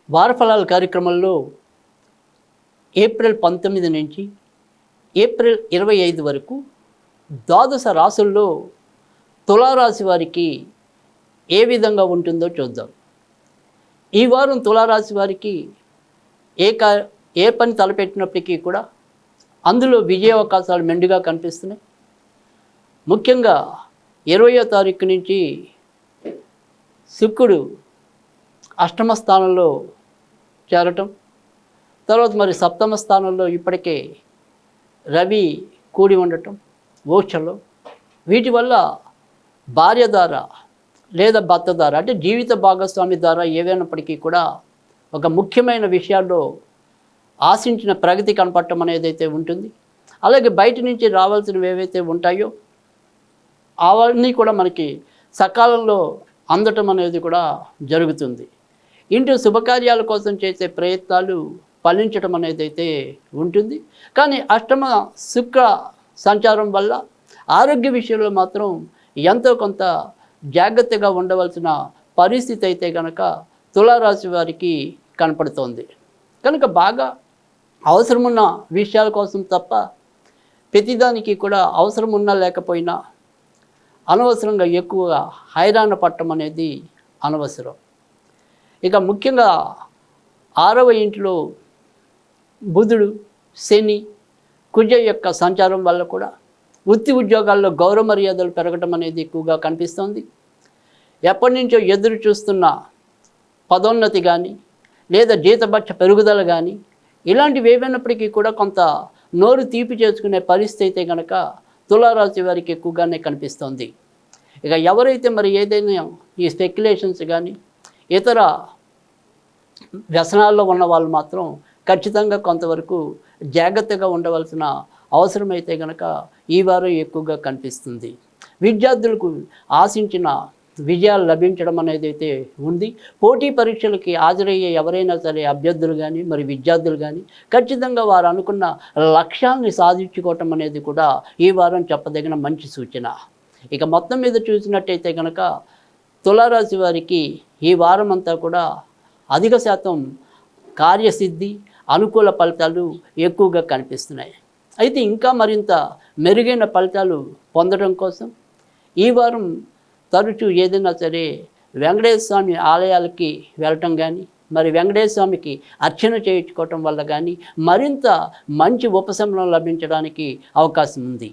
వారఫలాల కార్యక్రమంలో ఏప్రిల్ 19 నుంచి ఏప్రిల్ 25 వరకు ద్వాదశ రాసుల్లో తులారాశి వారికి ఏ విధంగా ఉంటుందో చూద్దాం. ఈ వారం తులారాశి వారికి ఏ పని తలపెట్టినప్పటికీ కూడా అందులో విజయ అవకాశాలు మెండుగా కనిపిస్తున్నాయి. ముఖ్యంగా 20వ తారీఖు నుంచి శుక్రుడు అష్టమ స్థానంలో చేరటం, తర్వాత మరి సప్తమ స్థానంలో ఇప్పటికే రవి కూడి ఉండటం మోక్షలో, వీటి వల్ల భార్య ద్వారా లేదా భర్త ద్వారా అంటే జీవిత భాగస్వామి ద్వారా ఏవైనప్పటికీ కూడా ఒక ముఖ్యమైన విషయాల్లో ఆశించిన ప్రగతి కనపడటం అనేది అయితే ఉంటుంది. అలాగే బయట నుంచి రావాల్సినవి ఏవైతే ఉంటాయో అవన్నీ కూడా మనకి సకాలంలో అందటం అనేది కూడా జరుగుతుంది. ఇంటి శుభకార్యాల కోసం చేసే ప్రయత్నాలు ఫలించడం అనేది అయితే ఉంటుంది. కానీ అష్టమ శుక్ర సంచారం వల్ల ఆరోగ్య విషయంలో మాత్రం ఎంతో కొంత జాగ్రత్తగా ఉండవలసిన పరిస్థితి అయితే కనుక తులారాశి వారికి కనపడుతోంది. కనుక బాగా అవసరమున్న విషయాల కోసం తప్ప ప్రతిదానికి కూడా అవసరం ఉన్నా లేకపోయినా అనవసరంగా ఎక్కువగా హైరాణ పట్టడం అనేది అనవసరం. ఇక ముఖ్యంగా 6వ ఇంట్లో బుధుడు, శని, కుజ యొక్క సంచారం వల్ల కూడా వృత్తి ఉద్యోగాల్లో గౌరవ మర్యాదలు పెరగడం అనేది ఎక్కువగా కనిపిస్తుంది. ఎప్పటి నుంచో ఎదురు చూస్తున్న పదోన్నతి కానీ లేదా జీతభత్య పెరుగుదల కానీ ఇలాంటివి ఏవైనప్పటికీ కూడా కొంత నోరు తీపి చేసుకునే పరిస్థితి అయితే కనుక తులారాశి వారికి ఎక్కువగానే కనిపిస్తుంది. ఇక ఎవరైతే మరి ఏదైనా ఈ స్పెక్యులేషన్స్ కానీ ఇతర వ్యసనాల్లో ఉన్న వాళ్ళు మాత్రం ఖచ్చితంగా కొంతవరకు జాగ్రత్తగా ఉండవలసిన అవసరం అయితే కనుక ఈ వారం ఎక్కువగా కనిపిస్తుంది. విద్యార్థులకు ఆశించిన విజయాలు లభించడం అనేది అయితే ఉంది. పోటీ పరీక్షలకి హాజరయ్యే ఎవరైనా సరే అభ్యర్థులు కానీ మరి విద్యార్థులు కానీ ఖచ్చితంగా వారు అనుకున్న లక్ష్యాన్ని సాధించుకోవటం అనేది కూడా ఈ వారం చెప్పదగిన మంచి సూచన. ఇక మొత్తం మీద చూసినట్టయితే కనుక తులారాశి వారికి ఈ వారం అంతా కూడా అధిక శాతం కార్యసిద్ధి, అనుకూల ఫలితాలు ఎక్కువగా కనిపిస్తున్నాయి. అయితే ఇంకా మరింత మెరుగైన ఫలితాలు పొందడం కోసం ఈ వారం తరచూ ఏదైనా సరే వెంకటేశ్వర స్వామి ఆలయాలకి వెళ్ళటం కానీ మరి వెంకటేశ్వర స్వామికి అర్చన చేయించుకోవటం వల్ల కానీ మరింత మంచి ఉపశమనం లభించడానికి అవకాశం ఉంది.